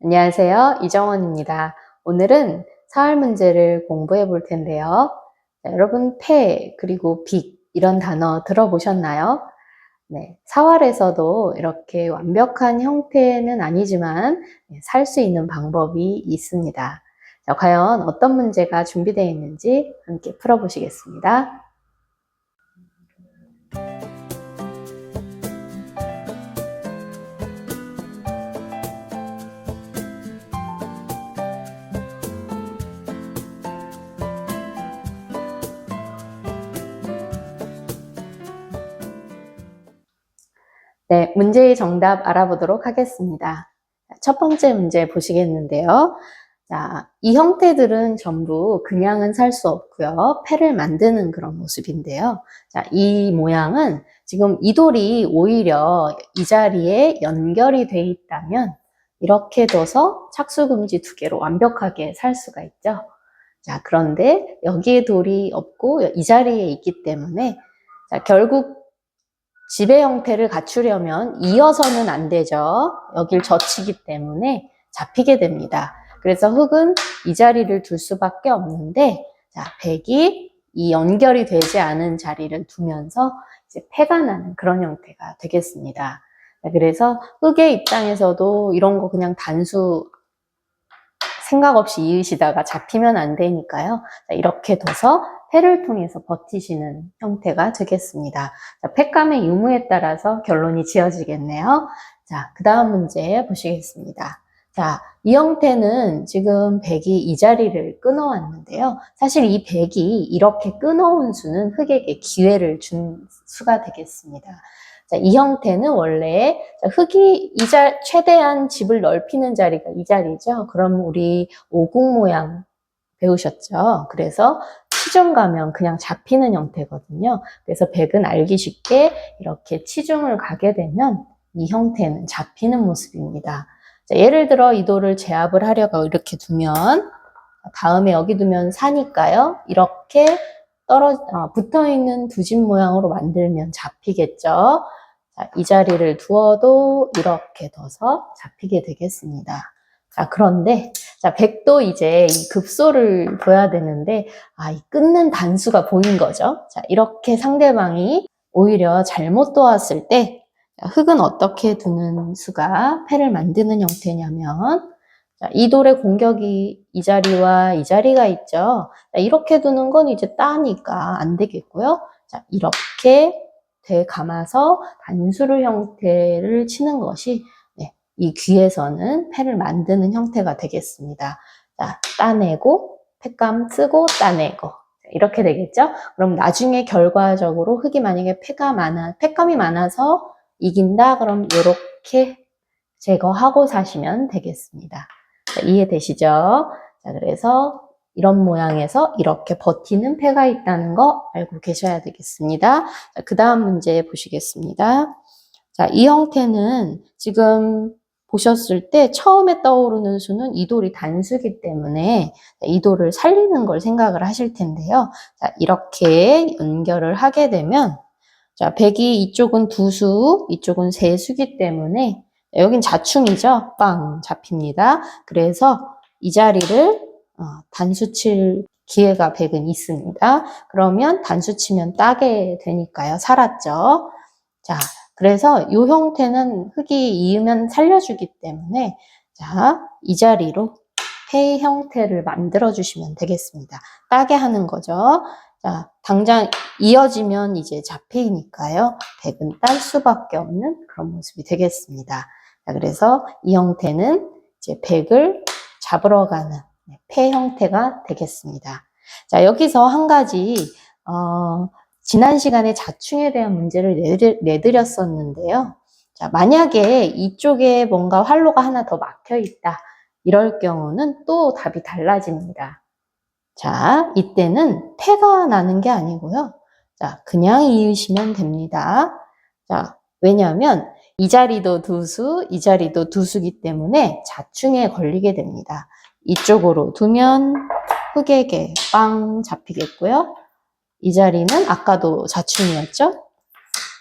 안녕하세요. 이정원입니다. 오늘은 사활 문제를 공부해 볼 텐데요. 자, 여러분, 패, 그리고 빅, 이런 단어 들어보셨나요? 네, 사활에서도 이렇게 완벽한 형태는 아니지만 살 수 있는 방법이 있습니다. 자, 과연 어떤 문제가 준비되어 있는지 함께 풀어보시겠습니다. 네, 문제의 정답 알아보도록 하겠습니다. 첫 번째 문제 보시겠는데요. 자, 이 형태들은 전부 그냥은 살 수 없고요. 패를 만드는 그런 모습인데요. 자, 이 모양은 지금 이 돌이 오히려 이 자리에 연결이 돼 있다면 이렇게 둬서 착수금지 두 개로 완벽하게 살 수가 있죠. 자, 그런데 여기에 돌이 없고 이 자리에 있기 때문에 자, 결국 지배 형태를 갖추려면 이어서는 안 되죠. 여길 젖히기 때문에 잡히게 됩니다. 그래서 흙은 이 자리를 둘 수밖에 없는데, 자, 백이 이 연결이 되지 않은 자리를 두면서 이제 패가 나는 그런 형태가 되겠습니다. 그래서 흙의 입장에서도 이런 거 그냥 단수 생각 없이 이으시다가 잡히면 안 되니까요. 이렇게 둬서 패를 통해서 버티시는 형태가 되겠습니다. 자, 패감의 유무에 따라서 결론이 지어지겠네요. 자, 그 다음 문제 보시겠습니다. 자, 이 형태는 지금 백이 이 자리를 끊어왔는데요. 사실 이 백이 이렇게 끊어온 수는 흙에게 기회를 준 수가 되겠습니다. 자, 이 형태는 원래 흙이 최대한 집을 넓히는 자리가 이 자리죠. 그럼 우리 오궁 모양 배우셨죠? 그래서 치중 가면 그냥 잡히는 형태거든요. 그래서 백은 알기 쉽게 이렇게 치중을 가게 되면 이 형태는 잡히는 모습입니다. 자, 예를 들어 이 돌을 제압을 하려고 이렇게 두면 다음에 여기 두면 사니까요. 이렇게 붙어있는 두 집 모양으로 만들면 잡히겠죠. 자, 이 자리를 두어도 이렇게 둬서 잡히게 되겠습니다. 자, 그런데 자, 백도 이제 이 급소를 둬야 되는데 이 끊는 단수가 보인 거죠. 자, 이렇게 상대방이 오히려 잘못 둬왔을 때 흙은 어떻게 두는 수가 패를 만드는 형태냐면 자, 이 돌의 공격이 이 자리와 이 자리가 있죠. 자, 이렇게 두는 건 이제 따니까 안 되겠고요. 자, 이렇게 되감아서 단수를 형태를 치는 것이 이 귀에서는 패를 만드는 형태가 되겠습니다. 자, 따내고 패감 쓰고 따내고 이렇게 되겠죠? 그럼 나중에 결과적으로 흙이 만약에 패감이 많아서 이긴다 그럼 이렇게 제거하고 사시면 되겠습니다. 자, 이해되시죠? 자, 그래서 이런 모양에서 이렇게 버티는 패가 있다는 거 알고 계셔야 되겠습니다. 자, 그 다음 문제 보시겠습니다. 자, 이 형태는 지금 보셨을 때 처음에 떠오르는 수는 이 돌이 단수기 때문에 이 돌을 살리는 걸 생각을 하실 텐데요. 자, 이렇게 연결을 하게 되면 자, 백이 이쪽은 두 수, 이쪽은 세 수기 때문에 여긴 자충이죠. 빵 잡힙니다. 그래서 이 자리를 단수 칠 기회가 백은 있습니다. 그러면 단수 치면 따게 되니까요. 살았죠. 자, 그래서 이 형태는 흙이 이으면 살려주기 때문에 자, 이 자리로 패 형태를 만들어 주시면 되겠습니다. 따게 하는 거죠. 자, 당장 이어지면 이제 잡히니까요. 백은 딸 수밖에 없는 그런 모습이 되겠습니다. 자, 그래서 이 형태는 이제 백을 잡으러 가는 패 형태가 되겠습니다. 자, 여기서 한 가지 지난 시간에 자충에 대한 문제를 내드렸었는데요. 자, 만약에 이쪽에 뭔가 활로가 하나 더 막혀 있다. 이럴 경우는 또 답이 달라집니다. 자, 이때는 패가 나는 게 아니고요. 자, 그냥 이으시면 됩니다. 자, 왜냐하면 이 자리도 두수, 이 자리도 두수기 때문에 자충에 걸리게 됩니다. 이쪽으로 두면 흙에게 빵 잡히겠고요. 이 자리는 아까도 자충이었죠?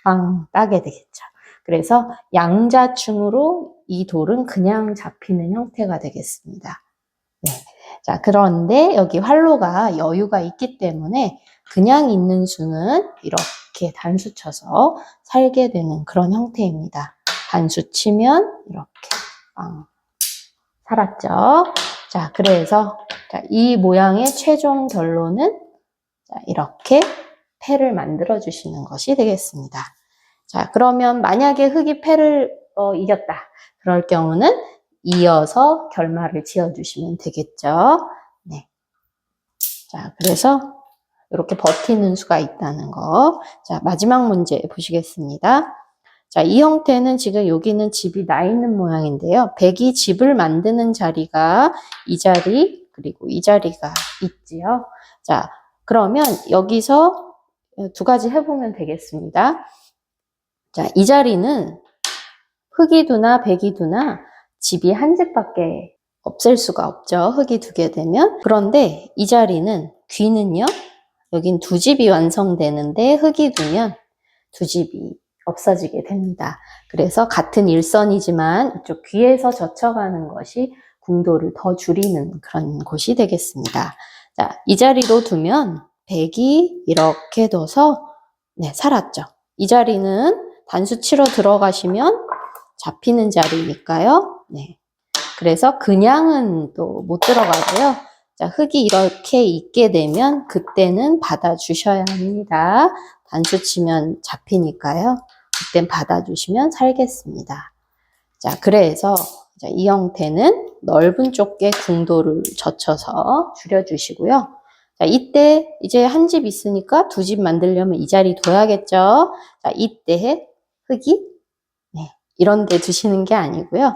빵 따게 되겠죠. 그래서 양자충으로 이 돌은 그냥 잡히는 형태가 되겠습니다. 네. 자, 그런데 여기 활로가 여유가 있기 때문에 그냥 있는 수는 이렇게 단수 쳐서 살게 되는 그런 형태입니다. 단수 치면 이렇게 살았죠. 자, 그래서 이 모양의 최종 결론은 이렇게 패를 만들어 주시는 것이 되겠습니다. 자, 그러면 만약에 흙이 패를 이겼다. 그럴 경우는 이어서 결말을 지어주시면 되겠죠. 네. 자, 그래서 이렇게 버티는 수가 있다는 거. 자, 마지막 문제 보시겠습니다. 자, 이 형태는 지금 여기는 집이 나 있는 모양인데요. 백이 집을 만드는 자리가 이 자리, 그리고 이 자리가 있지요. 자, 그러면 여기서 두 가지 해보면 되겠습니다. 자, 이 자리는 흙이 두나 백이 두나 집이 한 집밖에 없앨 수가 없죠. 흙이 두 개 되면. 그런데 이 자리는 귀는요. 여긴 두 집이 완성되는데 흙이 두면 두 집이 없어지게 됩니다. 그래서 같은 일선이지만 이쪽 귀에서 젖혀가는 것이 궁도를 더 줄이는 그런 곳이 되겠습니다. 자, 이 자리로 두면 백이 이렇게 둬서 네, 살았죠. 이 자리는 단수 치러 들어가시면 잡히는 자리니까요. 네. 그래서 그냥은 또 못 들어가고요. 자, 흙이 이렇게 있게 되면 그때는 받아주셔야 합니다. 단수 치면 잡히니까요. 그땐 받아주시면 살겠습니다. 자, 그래서 이 형태는 넓은 쪽에 궁도를 젖혀서 줄여주시고요. 자, 이때 이제 한 집 있으니까 두 집 만들려면 이 자리 둬야겠죠. 자, 이때 흙이 이런 데 두시는 게 아니고요.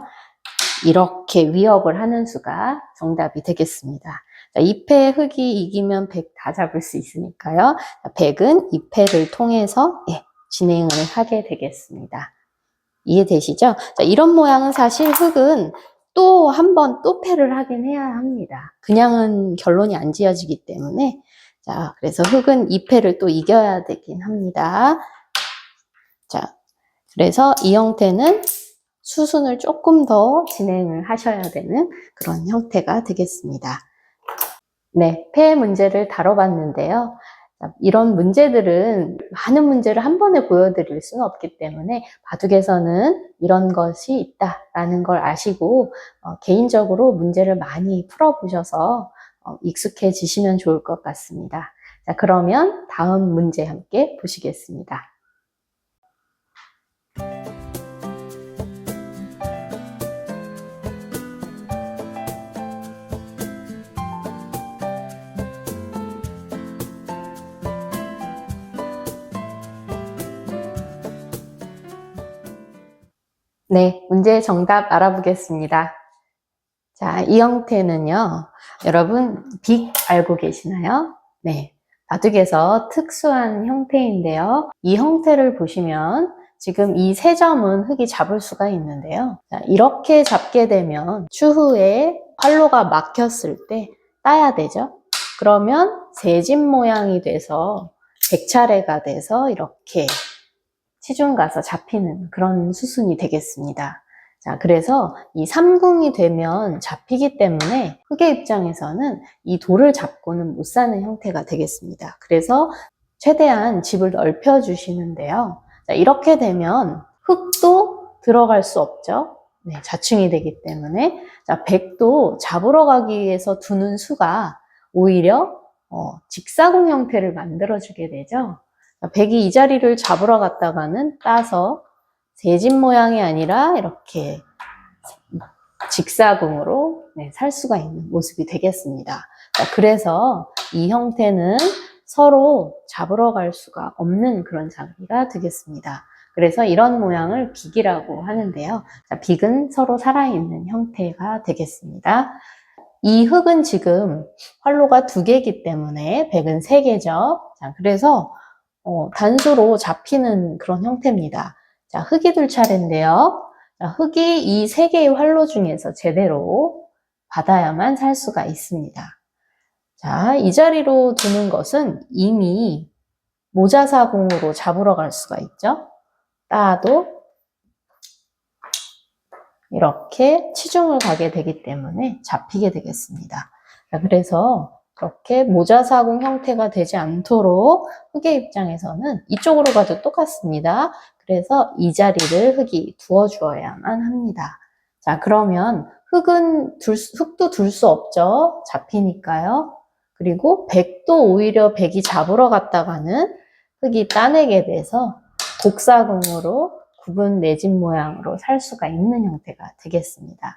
이렇게 위협을 하는 수가 정답이 되겠습니다. 자, 2패 흙이 이기면 100 다 잡을 수 있으니까요. 100은 2패를 통해서 진행을 하게 되겠습니다. 이해되시죠? 자, 이런 모양은 사실 흙은 또 한 번 또 패를 하긴 해야 합니다. 그냥은 결론이 안 지어지기 때문에. 자, 그래서 흙은 2패를 또 이겨야 되긴 합니다. 자, 그래서 이 형태는 수순을 조금 더 진행을 하셔야 되는 그런 형태가 되겠습니다. 네, 폐 문제를 다뤄봤는데요. 이런 문제들은 많은 문제를 한 번에 보여드릴 수는 없기 때문에 바둑에서는 이런 것이 있다라는 걸 아시고 개인적으로 문제를 많이 풀어보셔서 익숙해지시면 좋을 것 같습니다. 자, 그러면 다음 문제 함께 보시겠습니다. 네, 문제의 정답 알아보겠습니다. 자, 이 형태는요, 여러분, 빅 알고 계시나요? 네, 바둑에서 특수한 형태인데요. 이 형태를 보시면 지금 이 세 점은 흙이 잡을 수가 있는데요. 자, 이렇게 잡게 되면 추후에 활로가 막혔을 때 따야 되죠. 그러면 세 집 모양이 돼서 100차례가 돼서 이렇게 시중 가서 잡히는 그런 수순이 되겠습니다. 자, 그래서 이 삼궁이 되면 잡히기 때문에 흙의 입장에서는 이 돌을 잡고는 못 사는 형태가 되겠습니다. 그래서 최대한 집을 넓혀 주시는데요. 자, 이렇게 되면 흙도 들어갈 수 없죠. 네, 자충이 되기 때문에. 자, 백도 잡으러 가기 위해서 두는 수가 오히려 직사궁 형태를 만들어주게 되죠. 백이 이 자리를 잡으러 갔다가는 따서 세 집 모양이 아니라 이렇게 직사궁으로 살 수가 있는 모습이 되겠습니다. 그래서 이 형태는 서로 잡으러 갈 수가 없는 그런 장비가 되겠습니다. 그래서 이런 모양을 빅이라고 하는데요. 빅은 서로 살아있는 형태가 되겠습니다. 이 흙은 지금 활로가 2개이기 때문에 백은 3개죠. 자, 그래서 단수로 잡히는 그런 형태입니다. 자, 흙이 둘 차례인데요. 자, 흙이 이 3개의 활로 중에서 제대로 받아야만 살 수가 있습니다. 자, 이 자리로 두는 것은 이미 모자사궁으로 잡으러 갈 수가 있죠. 따도 이렇게 치중을 가게 되기 때문에 잡히게 되겠습니다. 자, 그래서 그렇게 모자사공 형태가 되지 않도록 흙의 입장에서는 이쪽으로 가도 똑같습니다. 그래서 이 자리를 흙이 두어주어야만 합니다. 자, 그러면 흙도 둘 수 없죠. 잡히니까요. 그리고 백도 오히려 백이 잡으러 갔다가는 흙이 따내게 돼서 곡사공으로 구분 내집 모양으로 살 수가 있는 형태가 되겠습니다.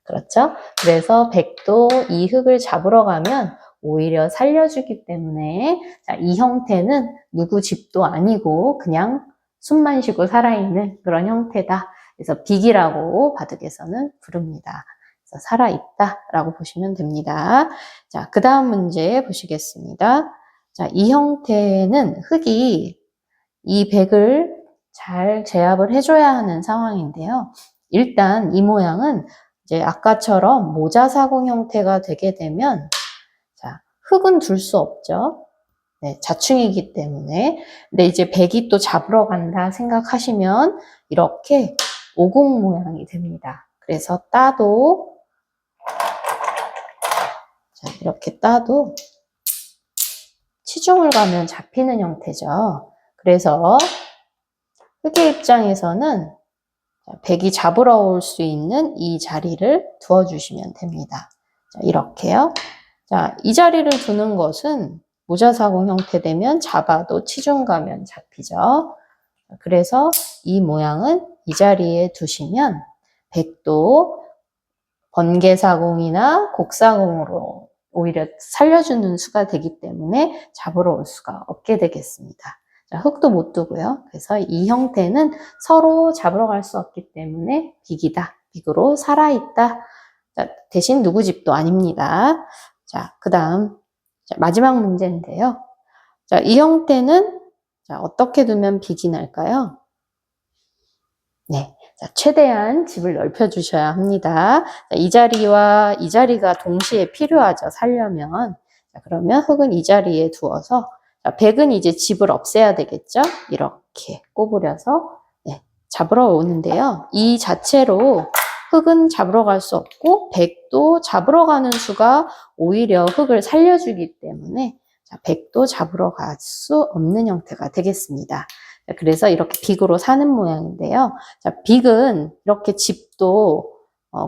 그렇죠? 그래서 백도 이 흙을 잡으러 가면 오히려 살려주기 때문에 자, 이 형태는 누구 집도 아니고 그냥 숨만 쉬고 살아있는 그런 형태다. 그래서 빅이라고 바둑에서는 부릅니다. 그래서 살아있다라고 보시면 됩니다. 자, 그 다음 문제 보시겠습니다. 자, 이 형태는 흙이 이 백을 잘 제압을 해줘야 하는 상황인데요. 일단 이 모양은 이제 아까처럼 모자사공 형태가 되게 되면 자, 흙은 둘 수 없죠. 네, 자충이기 때문에. 근데 이제 백이 또 잡으러 간다 생각하시면 이렇게 오공 모양이 됩니다. 그래서 따도 자, 이렇게 따도 치중을 가면 잡히는 형태죠. 그래서 흙의 입장에서는 백이 잡으러 올 수 있는 이 자리를 두어주시면 됩니다. 자, 이렇게요. 자, 이 자리를 두는 것은 모자사공 형태 되면 잡아도 치중 가면 잡히죠. 그래서 이 모양은 이 자리에 두시면 백도 번개사공이나 곡사공으로 오히려 살려주는 수가 되기 때문에 잡으러 올 수가 없게 되겠습니다. 자, 흙도 못 두고요. 그래서 이 형태는 서로 잡으러 갈 수 없기 때문에 빅이다. 빅으로 살아있다. 자, 대신 누구 집도 아닙니다. 자, 그 다음 마지막 문제인데요. 자, 이 형태는 자, 어떻게 두면 빅이 날까요? 네, 자, 최대한 집을 넓혀 주셔야 합니다. 자, 이 자리와 이 자리가 동시에 필요하죠. 살려면. 자, 그러면 흙은 이 자리에 두어서 자, 백은 이제 집을 없애야 되겠죠. 이렇게 꼬부려서 네, 잡으러 오는데요. 이 자체로 흙은 잡으러 갈 수 없고 백도 잡으러 가는 수가 오히려 흙을 살려주기 때문에 자, 백도 잡으러 갈 수 없는 형태가 되겠습니다. 자, 그래서 이렇게 빅으로 사는 모양인데요. 자, 빅은 이렇게 집도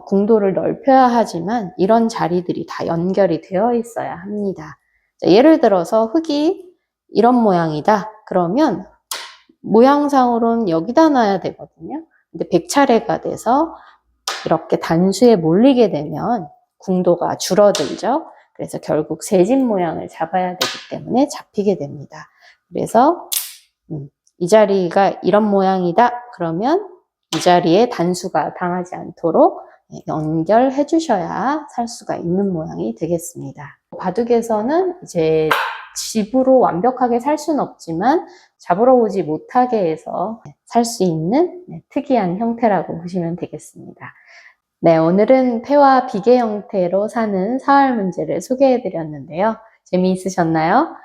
궁도를 넓혀야 하지만 이런 자리들이 다 연결이 되어 있어야 합니다. 자, 예를 들어서 흙이 이런 모양이다. 그러면 모양상으로는 여기다 놔야 되거든요. 근데 백차례가 돼서 이렇게 단수에 몰리게 되면 궁도가 줄어들죠. 그래서 결국 새집 모양을 잡아야 되기 때문에 잡히게 됩니다. 그래서 이 자리가 이런 모양이다. 그러면 이 자리에 단수가 당하지 않도록 연결해 주셔야 살 수가 있는 모양이 되겠습니다. 바둑에서는 이제 집으로 완벽하게 살 수는 없지만 잡으러 오지 못하게 해서 살 수 있는 특이한 형태라고 보시면 되겠습니다. 네, 오늘은 패와 빅의 형태로 사는 사활 문제를 소개해 드렸는데요. 재미있으셨나요?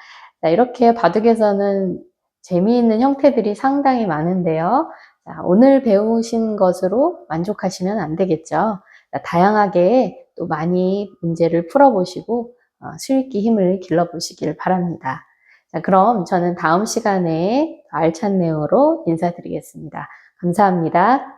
자, 이렇게 바둑에서는 재미있는 형태들이 상당히 많은데요. 자, 오늘 배우신 것으로 만족하시면 안 되겠죠. 자, 다양하게 또 많이 문제를 풀어보시고 수익기 힘을 길러보시길 바랍니다. 자, 그럼 저는 다음 시간에 알찬 내용으로 인사드리겠습니다. 감사합니다.